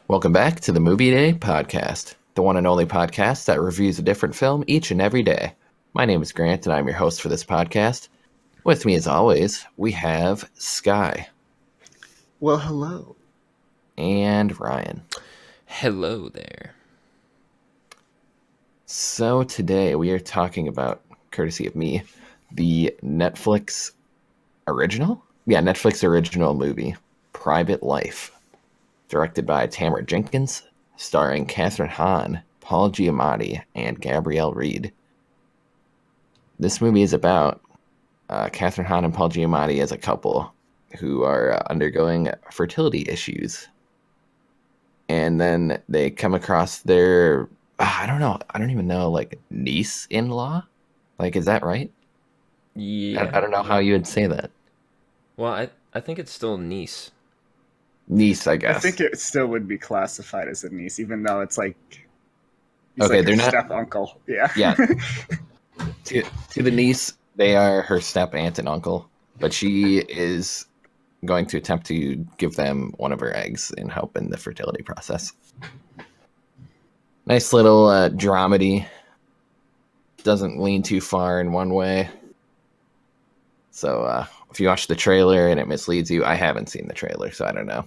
Welcome back to the Movie Day Podcast, the one and only podcast that reviews a different film each and every day. My name is Grant, and I'm your host for this podcast. With me, as always, we have Sky. Well, hello. And Ryan. Hello there. So today we are talking about, courtesy of me, the Netflix original? Yeah, Netflix original movie, Private Life. Directed by Tamara Jenkins, starring Kathryn Hahn, Paul Giamatti, and Gabrielle Reed. This movie is about Kathryn Hahn and Paul Giamatti as a couple who are undergoing fertility issues. And then they come across their, I don't even know, like, niece-in-law? Like, is that right? Yeah. I don't know how you would say that. Well, I think it's still niece. Niece, I guess. I think it still would be classified as a niece, even though it's like Okay, like they're not step uncle. Yeah. Yeah. To the niece, they are her step aunt and uncle, but she is going to attempt to give them one of her eggs and help in the fertility process. Nice little dramedy. Doesn't lean too far in one way. So if you watch the trailer and it misleads you, I haven't seen the trailer, so I don't know.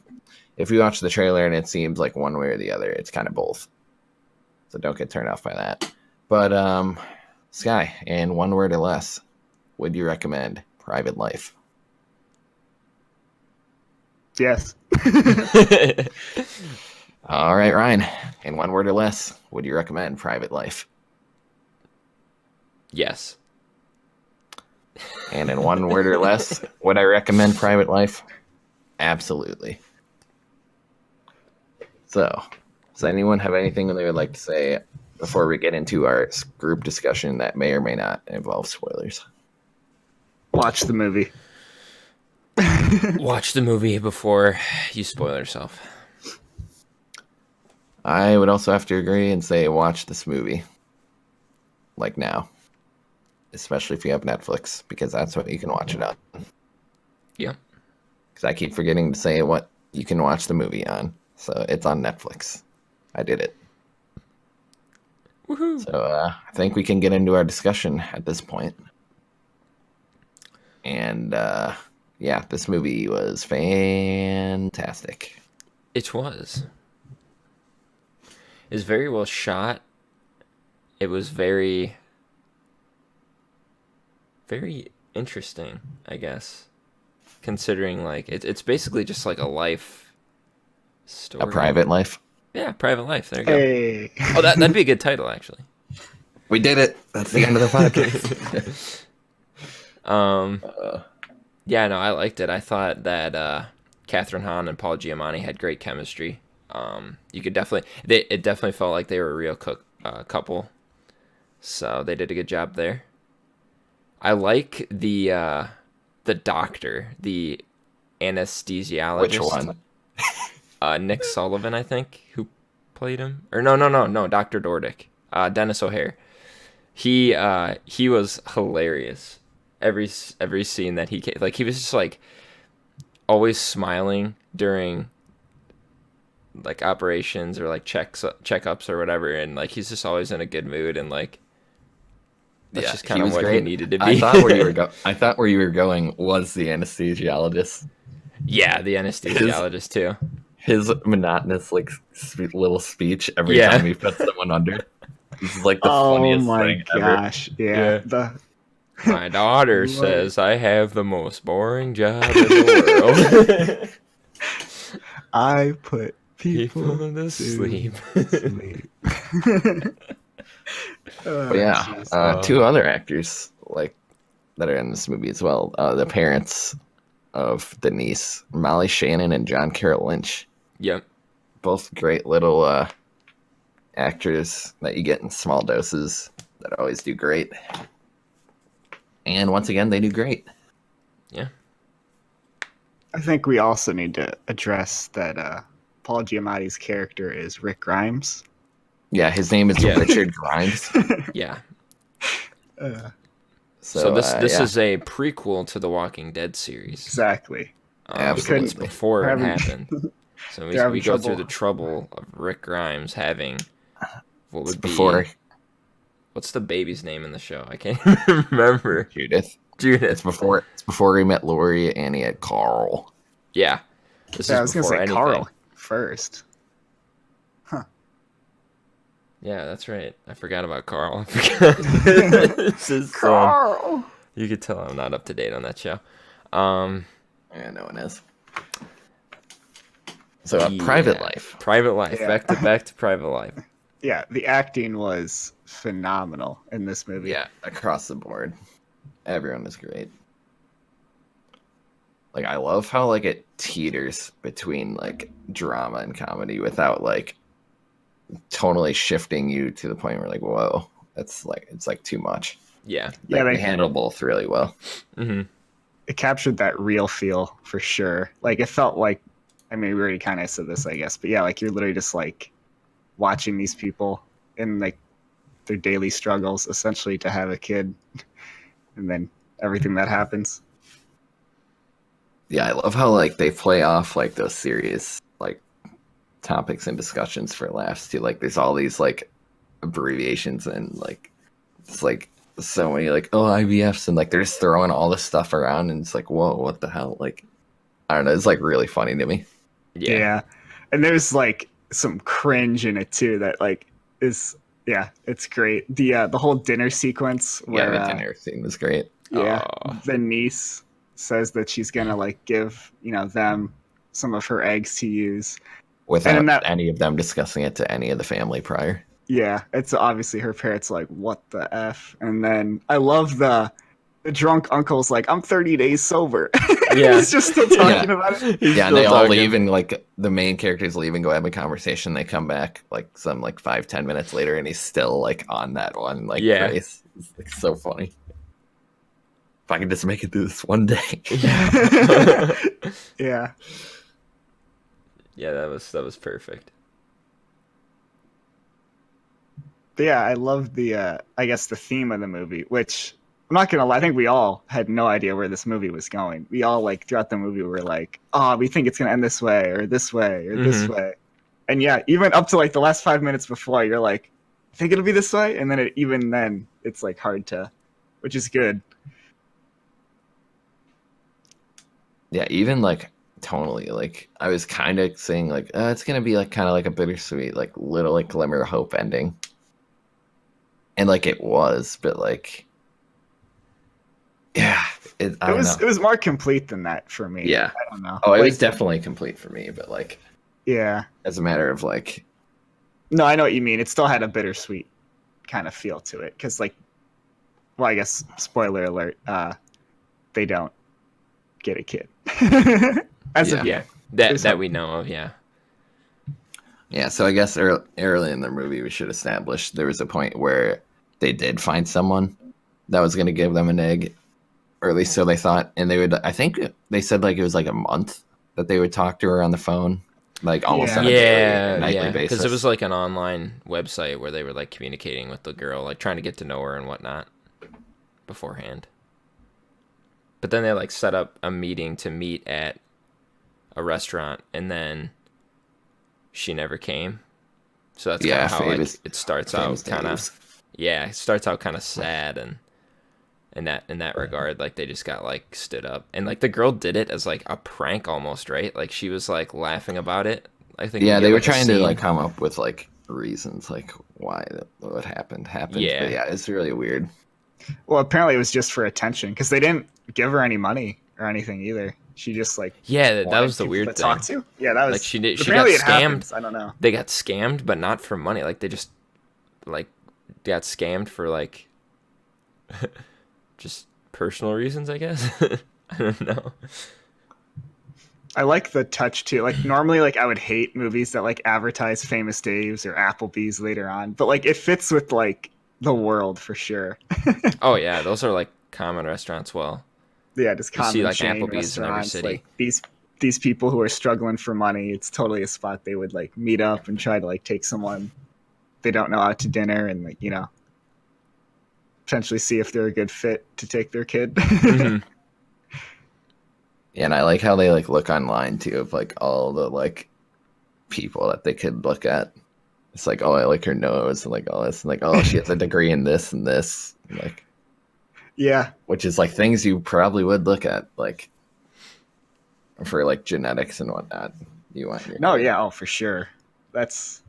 If you watch the trailer and it seems like one way or the other, it's kind of both. So don't get turned off by that. But Sky, in one word or less, would you recommend Private Life? Yes. All right, Ryan, in one word or less, would you recommend Private Life? Yes. And in one word or less, would I recommend Private Life? Absolutely. So, does anyone have anything they would like to say before we get into our group discussion that may or may not involve spoilers? Watch the movie. Watch the movie before you spoil yourself. I would also have to agree and say watch this movie. Like now. Especially if you have Netflix, because that's what you can watch it on. Yeah. Because I keep forgetting to say what you can watch the movie on. So it's on Netflix. I did it. Woohoo. So I think we can get into our discussion at this point. And yeah, this movie was fantastic. It was. It was very well shot. It was very interesting, I guess. Considering, like, it's basically just like a life story. A Private Life. Yeah, Private Life. There you go. Hey. Oh, that'd be a good title, actually. We did it. That's the end of the podcast. Yeah, no, I liked it. I thought that Kathryn Hahn and Paul Giamatti had great chemistry. You could it definitely felt like they were a real couple. So they did a good job there. I like the doctor, the anesthesiologist. Which one? Nick Sullivan, I think, who played him. Or no, Dr. Dordick. Dennis O'Hare. He was hilarious. Every scene that he was just like always smiling during like operations or like checkups or whatever, and like he's just always in a good mood, and like that's just kind of what he needed to be. I thought where you were going was the anesthesiologist. Yeah, the anesthesiologist too. His monotonous like little speech every time he puts someone under. This is like the funniest thing ever. Oh my gosh. Yeah. My daughter says I have the most boring job in the world. I put people to sleep. But yeah, two other actors like that are in this movie as well. The parents of the niece, Molly Shannon and John Carroll Lynch. Yep. Both great little actors that you get in small doses that always do great. And once again, they do great. Yeah. I think we also need to address that Paul Giamatti's character is Rick Grimes. Yeah, his name is Richard Grimes. Yeah. So this is a prequel to the Walking Dead series. Exactly. Absolutely. It's before it happened. So They're having we go through trouble. the trouble of Rick Grimes having what It's would be before what's the baby's name in the show? I can't even remember. Judith. Judith. It's before he met Lori and he had Carl. Yeah. This Yeah, I is was gonna before say anything. Carl first. Yeah, that's right. I forgot about Carl. I forgot. This is, Carl. you could tell I'm not up to date on that show. Yeah, no one is. So Private Yeah. Life. Private Life. Yeah. Back to Private Life. Yeah, the acting was phenomenal in this movie. Yeah, across the board. Everyone is great. Like I love how like it teeters between like drama and comedy without like totally shifting you to the point where like, whoa, that's like it's like too much. Yeah. Yeah, Like, they- they handle both really well. hmm It captured that real feel for sure. Like it felt like, I mean, we already kind of said this, I guess, but yeah, like you're literally just like watching these people in like their daily struggles, essentially, to have a kid, and then everything that happens. Yeah, I love how like they play off like those serious like topics and discussions for laughs too. Like there's all these like abbreviations and like it's like so many like IVFs and like they're just throwing all this stuff around and it's like whoa, what the hell? Like I don't know, it's like really funny to me. Yeah. And there's like some cringe in it too that like is it's great. The whole dinner sequence where Yeah, the dinner scene was great. Aw. the niece says that she's gonna like give them some of her eggs to use. Without And that- any of them discussing it to any of the family prior. Yeah, it's obviously her parents like, what the F? And then I love the drunk uncle's like, I'm 30 days sober. Yeah. He's just still talking about it. He's Yeah, and still they all talking. leave and like the main characters leave and go have a conversation. They come back like some like 5-10 minutes later and he's still like on that one like Yeah. Grace. It's like so funny. If I could just make it through this one day. Yeah. Yeah. Yeah, that was perfect. But yeah, I love the I guess the theme of the movie, which I'm not gonna lie, I think we all had no idea where this movie was going. We all like throughout the movie were like, oh, we think it's gonna end this way or this way or this Mhm. way. And yeah, even up to like the last 5 minutes before, you're like, I think it'll be this way, and then even then it's like hard to, which is good. Yeah, even like tonally, like I was kind of saying like it's gonna be like kind of like a bittersweet, like little like glimmer of hope ending, and like it was, but like yeah, I don't know. It was more complete than that for me. Yeah. I don't know. Oh, it Like, was definitely complete for me, but like yeah. as a matter of like No, I know what you mean. It still had a bittersweet kind of feel to it because, like, well, I guess spoiler alert, they don't get a kid. As of Yeah. yet. That we know of, yeah. yeah, so I guess early in the movie we should establish there was a point where they did find someone that was going to give them an egg, or at least so they thought, and they would. I think they said like it was like a month that they would talk to her on the phone, like almost Yeah. on a daily, Yeah, nightly yeah. basis. Because it was like an online website where they were like communicating with the girl, like trying to get to know her and whatnot beforehand. But then they like set up a meeting to meet at a restaurant, and then she never came. So that's kind Yeah, of how like, famous- it starts famous out kind names. of. Yeah, it starts out kind of sad and in that regard, like they just got like stood up, and like the girl did it as like a prank almost, right? Like she was like laughing about it. I think Yeah, we they get, were like, a trying to scene. like come up with like reasons like why what happened. Yeah. But yeah, it's really weird. Well, apparently it was just for attention because they didn't give her any money or anything either. She just like Yeah, that wanted was the people weird to thing. talk to. Yeah, that was Like she got apparently it scammed. happens. I don't know. They got scammed, but not for money. Like they just like got scammed for like just personal reasons, I guess. I don't know. I like the touch too. Like normally, like I would hate movies that like advertise Famous Dave's or Applebee's later on, but like it fits with like the world for sure. Oh yeah, those are like common restaurants. Well, Yeah, just You see, common like, chain Applebee's in every restaurants, city. like these people who are struggling for money. It's totally a spot they would like meet up and try to like take someone they don't know out to dinner and like potentially see if they're a good fit to take their kid. mhm. Yeah, and I like how they like look online too of like all the like people that they could look at. It's like, oh, I like her nose, and like all this, and like, oh, she has a degree in this and this, and like, Yeah. which is like things you probably would look at, like for like genetics and whatnot. You want your No, yeah, oh, for sure. That's.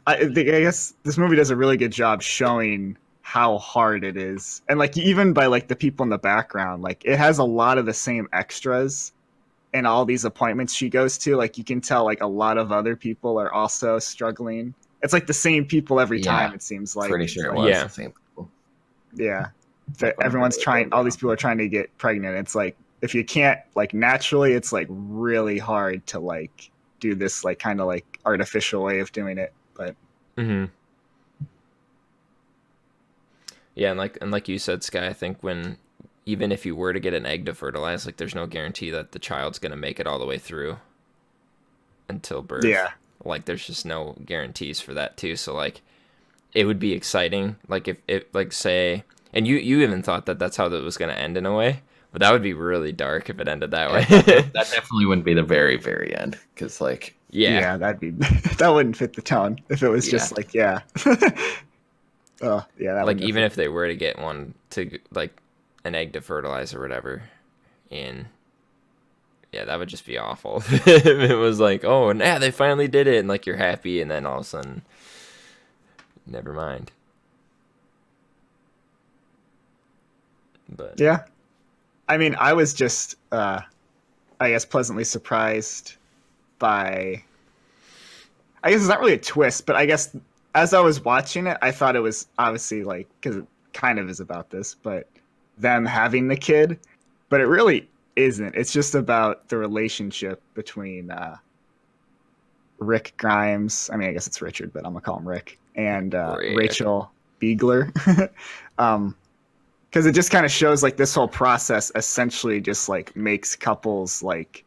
I guess this movie does a really good job showing how hard it is, and like even by like the people in the background, like it has a lot of the same extras in all these appointments she goes to. Like you can tell, like a lot of other people are also struggling. It's like the same people every Yeah. time. It seems like pretty sure it was Yeah. the same people. yeah. That everyone's trying. All these people are trying to get pregnant. It's like if you can't like naturally, it's like really hard to like do this like kind of like artificial way of doing it. But Mm-hmm. Yeah, and like you said, Sky, I think when even if you were to get an egg to fertilize, like there's no guarantee that the child's gonna make it all the way through until birth. yeah, Like there's just no guarantees for that too. So like it would be exciting, like if it like say, and you even thought that that's how that was gonna end in a way, but that would be really dark if it ended that way. That definitely wouldn't be the very, very end, because like, Yeah. that'd be that wouldn't fit the tone if it was just like yeah. Oh yeah, that Like wouldn't even fit. if they were to get one to like an egg to fertilize or whatever, and yeah, that would just be awful. If it was like, oh, and yeah, they finally did it, and like you're happy, and then all of a sudden, never mind. But Yeah, I mean, I was just I guess pleasantly surprised by. I guess it's not really a twist, but I guess as I was watching it, I thought it was obviously like because it kind of is about this, but them having the kid, but it really isn't. It's just about the relationship between Rick Grimes. I mean, I guess it's Richard, but I'm gonna call him Rick and Rick. Rachel Biegler. Because it just kind of shows like this whole process essentially just like makes couples like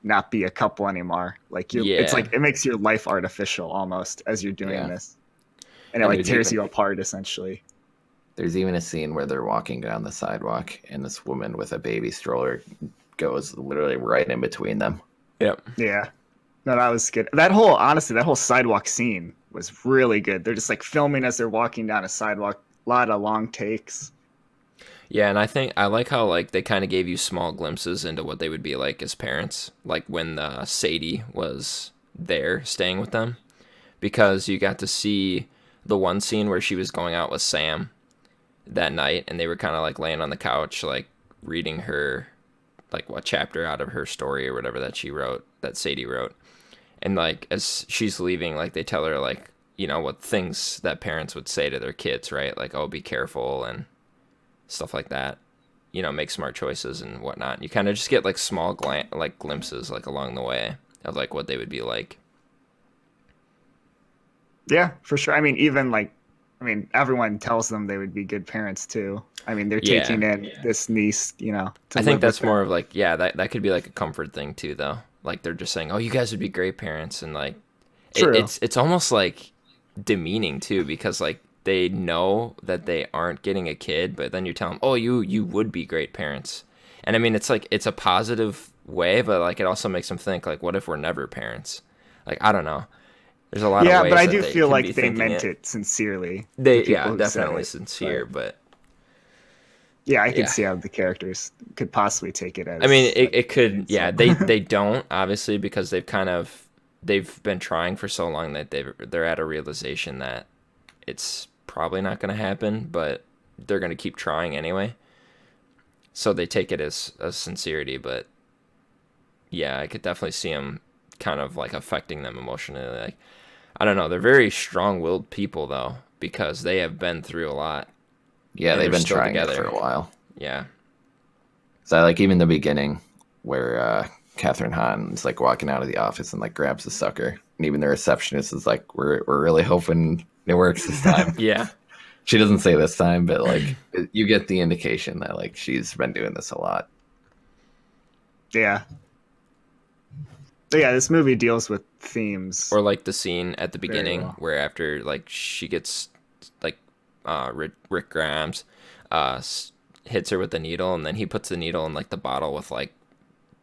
not be a couple anymore. Like it's Yeah. like it makes your life artificial almost as you're doing Yeah. this, and it And like there's tears even- you apart essentially. there's even a scene where they're walking down the sidewalk, and this woman with a baby stroller goes literally right in between them. yep. Yeah, no, that was good. That whole sidewalk scene was really good. They're just like filming as they're walking down a sidewalk. A lot of long takes. Yeah, and I think I like how like they kind of gave you small glimpses into what they would be like as parents, like when Sadie was there staying with them, because you got to see the one scene where she was going out with Sam that night, and they were kind of like laying on the couch, like reading her, like what chapter out of her story or whatever that she wrote, that Sadie wrote, and like as she's leaving, like they tell her like what things that parents would say to their kids, right? Like, oh, be careful and stuff like that, make smart choices and whatnot. You kind of just get like small like glimpses like along the way of like what they would be like. Yeah, for sure. I mean, even like, everyone tells them they would be good parents too. I mean, they're Yeah. taking in this niece, to I live think with that's them. more of like, yeah, that could be like a comfort thing too, though. Like they're just saying, oh, you guys would be great parents, and like True. it's almost like demeaning too, because like they know that they aren't getting a kid, but then you tell them, oh, you would be great parents. And I mean, it's like it's a positive way, but like it also makes them think like, what if we're never parents? Like I don't know. There's a lot Yeah, of ways but I that do they feel can like be they thinking meant it sincerely. They the people yeah, who said definitely it, sincere, but yeah, I can Yeah. see how the characters could possibly take it as. I mean, it could, so- yeah. They don't obviously because they've been trying for so long that they're at a realization that it's probably not going to happen, but they're going to keep trying anyway. So they take it as a sincerity, but yeah, I could definitely see them kind of like affecting them emotionally. Like I don't know, they're very strong-willed people though because they have been through a lot. Yeah, And they've they're been still trying it together. for a while. Yeah, So I like even the beginning where Catherine Hahn's like walking out of the office and like grabs the sucker, and even the receptionist is like, "We're really hoping it works this time." yeah. She doesn't say this time, but like you get the indication that like she's been doing this a lot. Yeah. But yeah, this movie deals with themes. Or like the scene at the Very beginning well. where after like she gets like Rick Grimes hits her with the needle, and then he puts the needle in like the bottle with like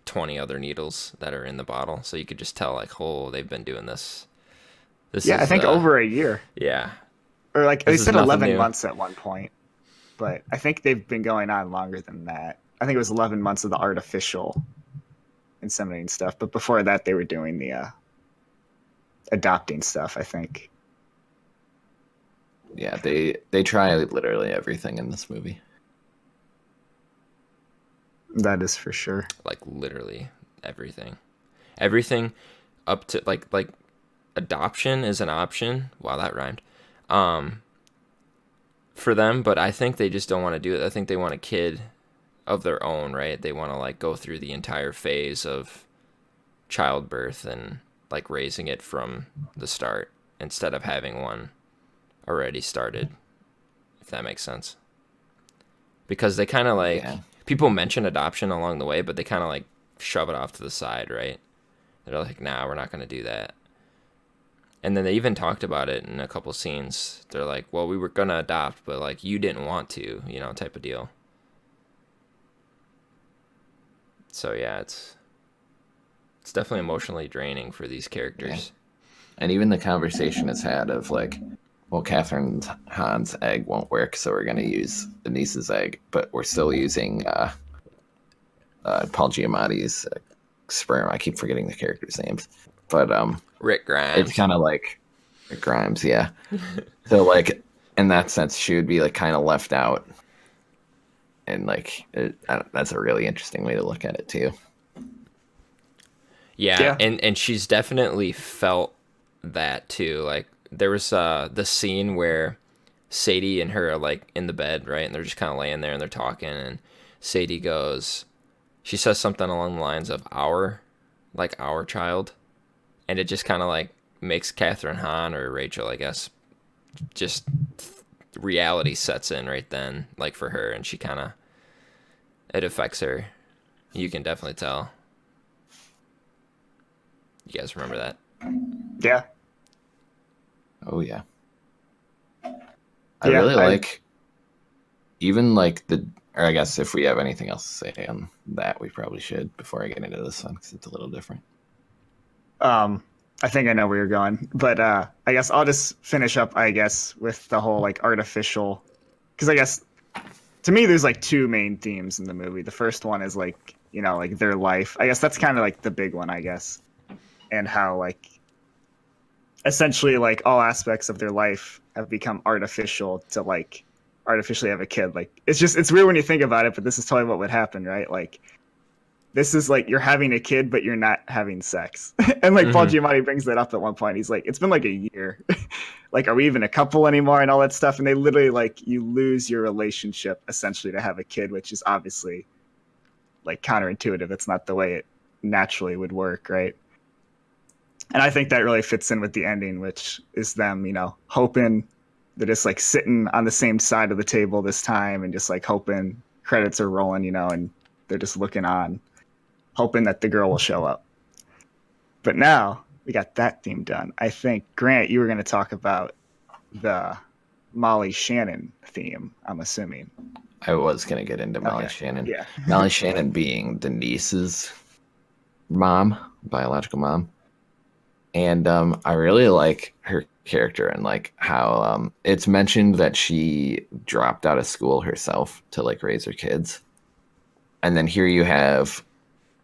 20 other needles that are in the bottle, so you could just tell like, oh, they've been doing this. I think over a year. Yeah. Or like they This is said nothing 11 new. months at one point, but I think they've been going on longer than that. I think it was 11 months of the artificial inseminating stuff, but before that they were doing the adopting stuff, I think. Yeah, they try literally everything in this movie. That is for sure. Like literally everything up to like adoption is an option. Wow, that rhymed. For them, but I think they just don't want to do it. I think they want a kid of their own, right? They want to like go through the entire phase of childbirth and like raising it from the start instead of having one already started, if that makes sense. Because they kind of like, people mention adoption along the way, but they kind of like shove it off to the side, right? They're like, nah, we're not going to do that. And then they even talked about it in a couple scenes. They're like, well, we were going to adopt, but like you didn't want to, you know, type of deal. So yeah, it's definitely emotionally draining for these characters. Yeah. And even the conversation is had of like, well, Catherine Hahn's egg won't work, so we're going to use Denise's egg, but we're still using Paul Giamatti's sperm. I keep forgetting the characters' names, but Rick Grimes. it's kind of like Rick Grimes, yeah. So like in that sense, she would be like kind of left out, and like that's a really interesting way to look at it too. Yeah. And she's definitely felt that too. Like there was the scene where Sadie and her are like in the bed, right? And they're just kind of laying there and they're talking, and Sadie goes, she says something along the lines of our child. And it just kind of like makes Catherine Hahn, or Rachel, I guess, just reality sets in right then, like for her, and she kind of, it affects her. You can definitely tell. You guys remember that? Yeah. Oh yeah. I really like even like or I guess if we have anything else to say on that, we probably should before I get into this one, because it's a little different. I think I know where you're going, but I guess I'll just finish up, I guess, with the whole like artificial, because I guess to me there's like two main themes in the movie. The first one is like, you know, like their life. I guess that's kind of like the big one, I guess, and how like essentially like all aspects of their life have become artificial to like artificially have a kid. Like it's weird when you think about it, but this is totally what would happen, right? Like this is like you're having a kid, but you're not having sex. And like Paul Giamatti brings that up at one point. He's like, it's been like a year. Like, are we even a couple anymore and all that stuff? And they literally like you lose your relationship essentially to have a kid, which is obviously like counterintuitive. It's not the way it naturally would work, right? And I think that really fits in with the ending, which is them, you know, hoping they're just like sitting on the same side of the table this time and just like hoping credits are rolling, you know, and they're just looking on, hoping that the girl will show up. But now we got that theme done. I think, Grant, you were going to talk about the Molly Shannon theme, I'm assuming. I was going to get into Molly Shannon. Yeah. Molly Shannon being Denise's mom, biological mom. And I really like her character and like how it's mentioned that she dropped out of school herself to like raise her kids. And then here you have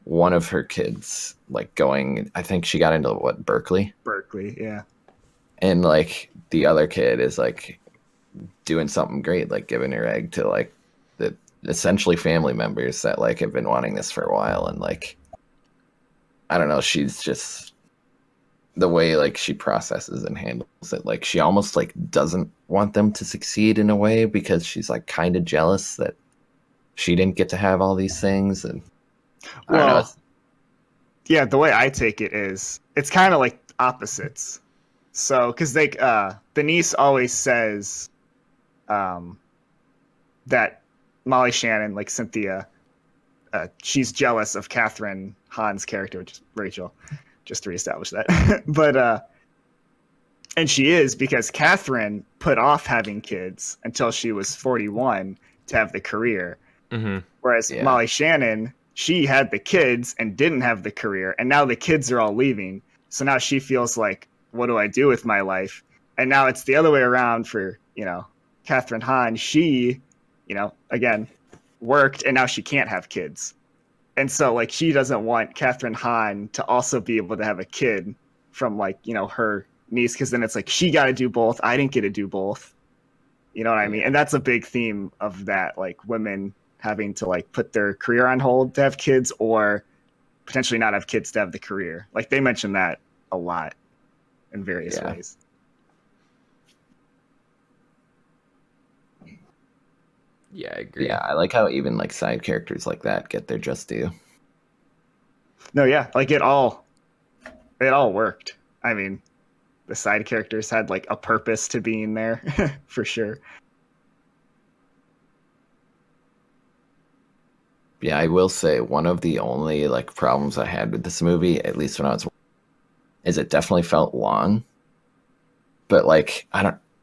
one of her kids like going, I think she got into what, Berkeley? Berkeley, yeah. And like the other kid is like doing something great, like giving her egg to like the essentially family members that like have been wanting this for a while. And like, I don't know, she's just the way like she processes and handles it. Like she almost like doesn't want them to succeed in a way because she's like kind of jealous that she didn't get to have all these things. And I don't know. Yeah, the way I take it is it's kind of like opposites. So, because they, Denise always says that Molly Shannon, like Cynthia, she's jealous of Catherine Hahn's character, which is Rachel, just to reestablish that. But, and she is, because Catherine put off having kids until she was 41 to have the career. Mm-hmm. Whereas Molly Shannon she had the kids and didn't have the career, and now the kids are all leaving. So now she feels like, what do I do with my life? And now it's the other way around for, Catherine Hahn. She, again, worked, and now she can't have kids. And so, like, she doesn't want Catherine Hahn to also be able to have a kid from, like, her niece, because then it's like, she got to do both. I didn't get to do both. You know what I mean? And that's a big theme of that, like, women having to, like, put their career on hold to have kids, or potentially not have kids to have the career. Like, they mention that a lot in various ways. Yeah, I agree. Yeah, I like how even like side characters like that get their just due. No, yeah, like it all worked. I mean, the side characters had like a purpose to being there for sure. Yeah, I will say one of the only like problems I had with this movie, at least when I was, is it definitely felt long. But like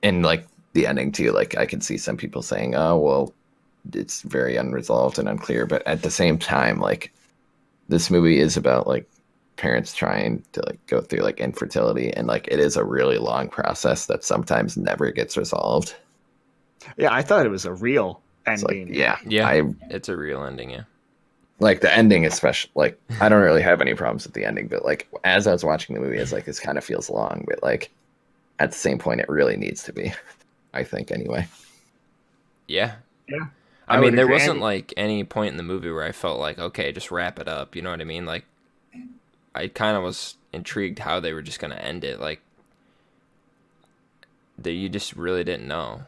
and like the ending too, like I can see some people saying, "Oh, well, it's very unresolved and unclear," but at the same time, like this movie is about like parents trying to like go through like infertility, and like it is a really long process that sometimes never gets resolved. Yeah, I thought it was a real ending. Like, yeah, it's a real ending. Yeah, like the ending, especially. Like I don't really have any problems with the ending, but like as I was watching the movie, it's like this kind of feels long, but like at the same point, it really needs to be. I think anyway. Yeah. Yeah. I mean, there wasn't like any point in the movie where I felt like, okay, just wrap it up. You know what I mean? Like, I kind of was intrigued how they were just going to end it. Like, you just really didn't know.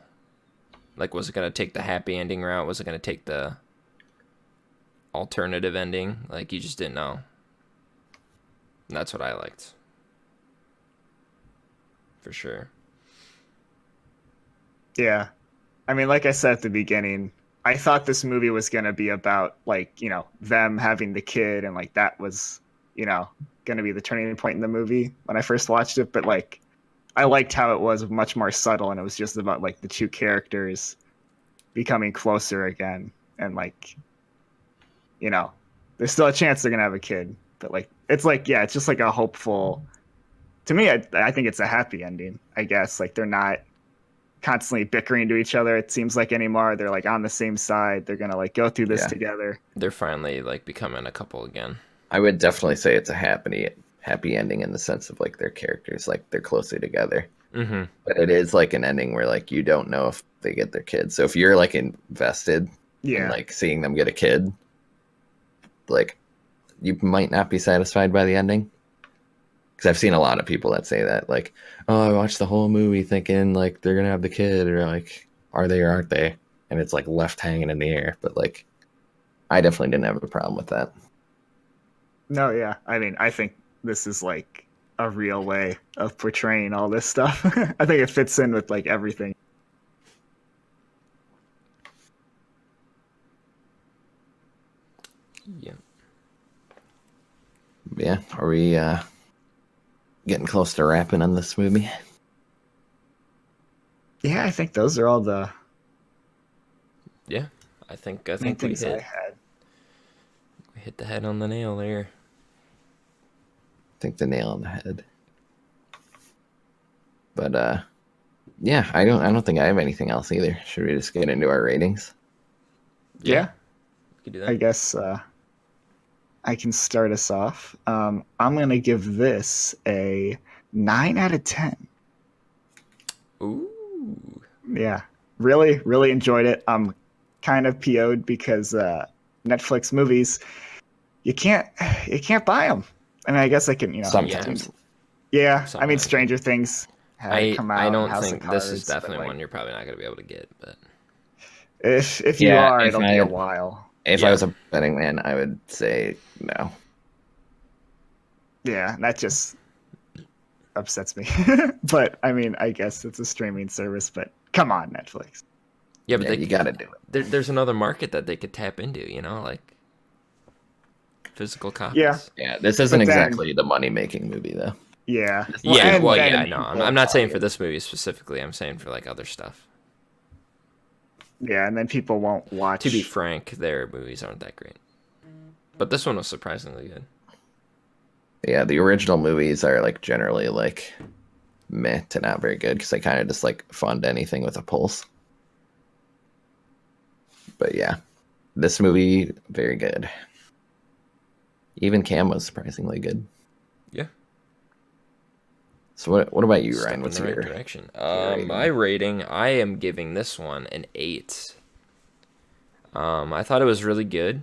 Like, was it going to take the happy ending route? Was it going to take the alternative ending? Like, you just didn't know. And that's what I liked. For sure. Yeah. I mean, like I said at the beginning, I thought this movie was going to be about, like, them having the kid, and, like, that was, going to be the turning point in the movie when I first watched it. But, like, I liked how it was much more subtle, and it was just about, like, the two characters becoming closer again. And, like, there's still a chance they're going to have a kid. But, like, it's like, yeah, it's just, like, a hopeful... To me, I think it's a happy ending, I guess. Like, they're not constantly bickering to each other, it seems like, anymore. They're like on the same side. They're gonna like go through this together. They're finally like becoming a couple again. I would definitely say it's a happy ending in the sense of like their characters, like they're closer together. Mm-hmm. But it is like an ending where like you don't know if they get their kids. So if you're like invested in like seeing them get a kid, like you might not be satisfied by the ending. Because I've seen a lot of people that say that, like, oh, I watched the whole movie thinking, like, they're going to have the kid, or, like, are they or aren't they? And it's, like, left hanging in the air. But, like, I definitely didn't have a problem with that. No, yeah. I mean, I think this is, like, a real way of portraying all this stuff. I think it fits in with, like, everything. Yeah. Yeah. Are we, getting close to wrapping on this movie? Yeah, I think those are all the. Yeah, I think we hit the head on the nail there. I think the nail on the head. But yeah, I don't think I have anything else either. Should we just get into our ratings? Yeah. We can do that. I guess I can start us off. I'm gonna give this a 9 out of 10. Ooh. Yeah, really, really enjoyed it. I'm kind of PO'd because Netflix movies, you can't buy them. I mean, I guess I can, Sometimes. Yeah, Sometimes. I mean, Stranger Things had come out. I don't House think of this Cards, is definitely but, one you're probably not going to be able to get. But if you Yeah, are, if it'll be a while. If I was a betting man, I would say no. Yeah, that just upsets me. But I mean, I guess it's a streaming service. But come on, Netflix. yeah, but You got to do it. there's another market that they could tap into. Like physical copies. Yeah. Yeah, this isn't But then- exactly the money-making movie, though. Yeah. Yeah. and Well, then yeah. No, people I'm not saying buy for it. this movie specifically. I'm saying for like other stuff. Yeah, and then people won't watch. To be frank, their movies aren't that great. But this one was surprisingly good. Yeah, the original movies are like generally like meh to not very good because they kind of just like fund anything with a pulse. But yeah, this movie very good. Even Cam was surprisingly good. Yeah. So what about you, Step Ryan? in What's the right your direction. rating? My rating, I am giving this one an 8. I thought it was really good.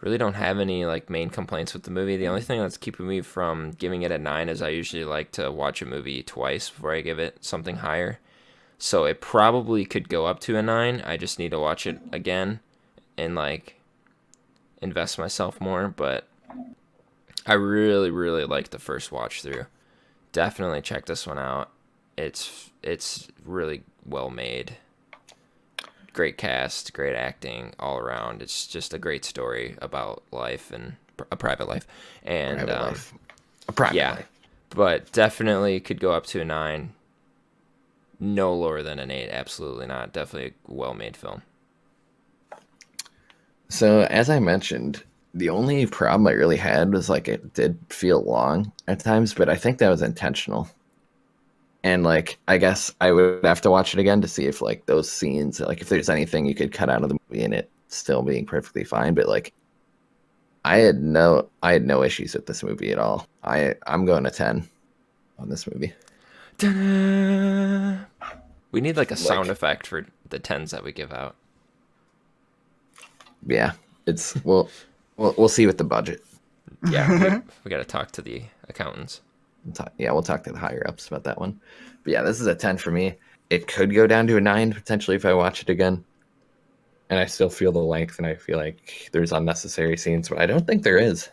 Really don't have any like main complaints with the movie. The only thing that's keeping me from giving it a 9 is I usually like to watch a movie twice before I give it something higher. So it probably could go up to a 9. I just need to watch it again and like invest myself more, but I really really like the first watch through. Definitely check this one out. It's really well made. Great cast, great acting all around. It's just a great story about life and a private life. And Private life? A private yeah, life. but definitely could go up to a 9. No lower than an 8. Absolutely not. Definitely a well-made film. So as I mentioned, the only problem I really had was like it did feel long at times, but I think that was intentional. And like I guess I would have to watch it again to see if like those scenes, like if there's anything you could cut out of the movie and it still being perfectly fine. But like I had no issues with this movie at all. I'm going to 10 on this movie. Ta-da! We need like a sound effect for the 10s that we give out. Yeah, it's we'll see with the budget. Yeah, we got to talk to the accountants. We'll talk to the higher ups about that one. But yeah, this is a 10 for me. It could go down to a 9 potentially if I watch it again. And I still feel the length, and I feel like there's unnecessary scenes, but I don't think there is.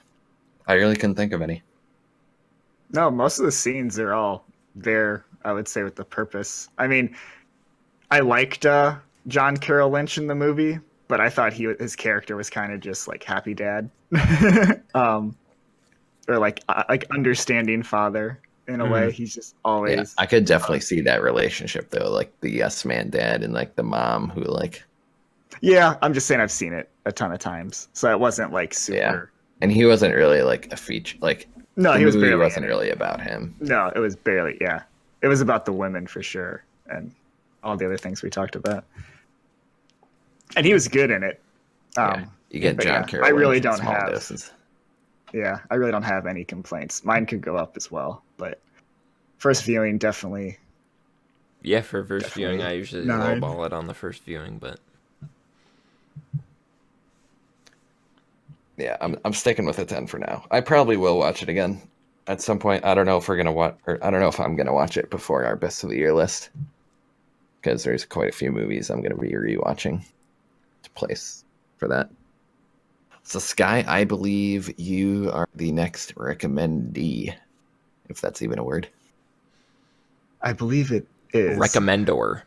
I really couldn't think of any. No, most of the scenes are all there, I would say, with the purpose. I mean, I liked John Carroll Lynch in the movie, but I thought his character was kind of just like happy dad. Or like understanding father in a way. He's just always. Yeah, I could definitely see that relationship though, like the yes man dad and like the mom who like. Yeah, I'm just saying I've seen it a ton of times, so it wasn't like super. Yeah, and he wasn't really like a feature. Like no, the he was movie barely. wasn't really about him. No, it was barely. Yeah, it was about the women for sure, and all the other things we talked about. And he was good in it. Yeah, you get but John yeah, Carroll. I really in don't small have. doses. Yeah, I really don't have any complaints. Mine could go up as well, but first viewing definitely. Yeah, for first Definitely viewing, I usually 9. lowball it on the first viewing, but Yeah, I'm sticking with a 10 for now. I probably will watch it again at some point. I don't know if we're gonna watch, or I don't know if I'm gonna watch it before our best of the year list, because there's quite a few movies I'm gonna be rewatching to place for that. So Sky, I believe you are the next recommendee, if that's even a word. I believe it is. recommendor.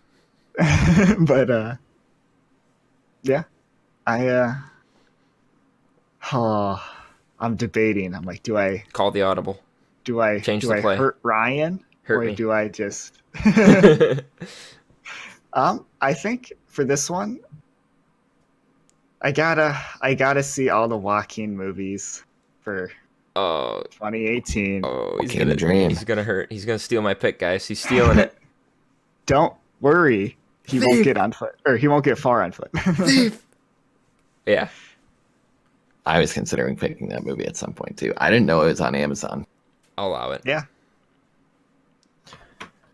But yeah, I'm debating. I'm like, do I Call the audible. Change do the I play. hurt Ryan Hurt or me. do I just I think for this one I gotta see all the Joaquin movies for Oh, 2018. he's Joaquin the Dream. He's gonna hurt. He's gonna steal my pick, guys. He's stealing it. Don't worry, he won't get on foot, or he won't get far on foot. Yeah. I was considering picking that movie at some point too. I didn't know it was on Amazon. I'll allow it. Yeah.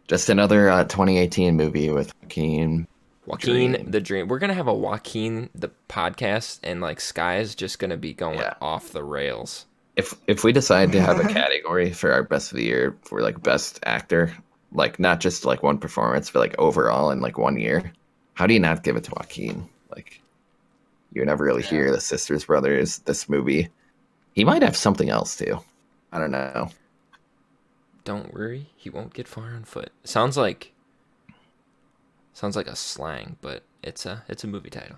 Just another 2018 movie with Joaquin. Joaquin Dream. the Dream. We're gonna have a Joaquin the podcast, and like Sky is just gonna be going Yeah. off the rails. If we decide to have a category for our best of the year for like best actor, like not just like one performance, but like overall in like 1 year, how do you not give it to Joaquin? Like you never really hear the Sisters Brothers, this movie. He might have something else too. I don't know. Don't worry, he won't get far on foot. Sounds like a slang, but it's a movie title.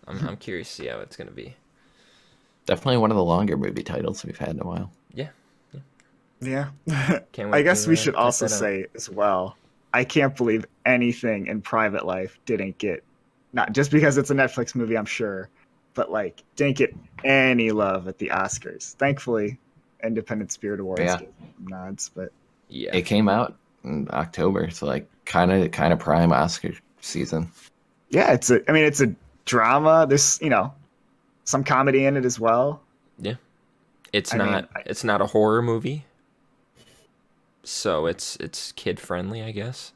I'm curious to see how it's gonna be. Definitely one of the longer movie titles we've had in a while. Yeah. Yeah. Can't wait I guess to, we should check also that out. say as well, I can't believe anything in Private Life didn't get, not just because it's a Netflix movie, I'm sure, but like didn't get any love at the Oscars. Thankfully, Independent Spirit Awards Yeah. gave them nods, but Yeah. It came out in October, so like kind of prime Oscar season. yeah, it's a drama. There's some comedy in it as well. It's I mean, not it's not a horror movie. So it's kid friendly, I guess.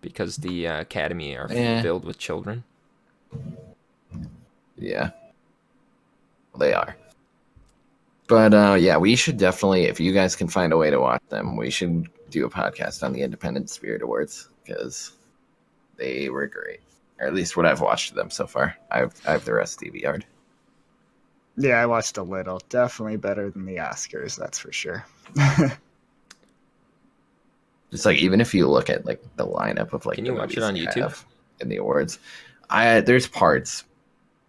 Because the Academy are filled with children. Yeah, they are. But yeah, we should definitely, if you guys can find a way to watch them, we should do a podcast on the Independent Spirit Awards because they were great, or at least what I've watched of them so far. I have the rest DVR'd. Yeah, I watched a little. Definitely better than the Oscars, that's for sure. It's like even if you look at like the lineup of like Can the you watch it movies on they YouTube? have in the awards, there's parts.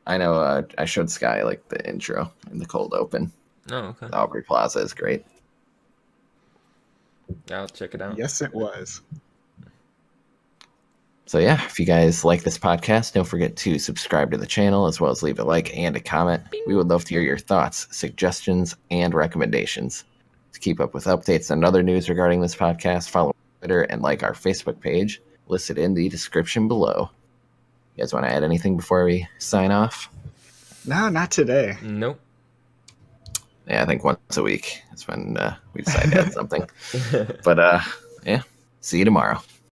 I know I showed Sky like the intro and the cold open. Oh, okay. Aubrey Plaza is great. I'll check it out. Yes, it was. So yeah, if you guys like this podcast, don't forget to subscribe to the channel as well as leave a like and a comment. We would love to hear your thoughts, suggestions, and recommendations. To keep up with updates and other news regarding this podcast, follow Twitter and like our Facebook page listed in the description below. You guys want to add anything before we sign off? No, not today. Nope. Yeah, I think once a week is when we decide to add something. But yeah, see you tomorrow.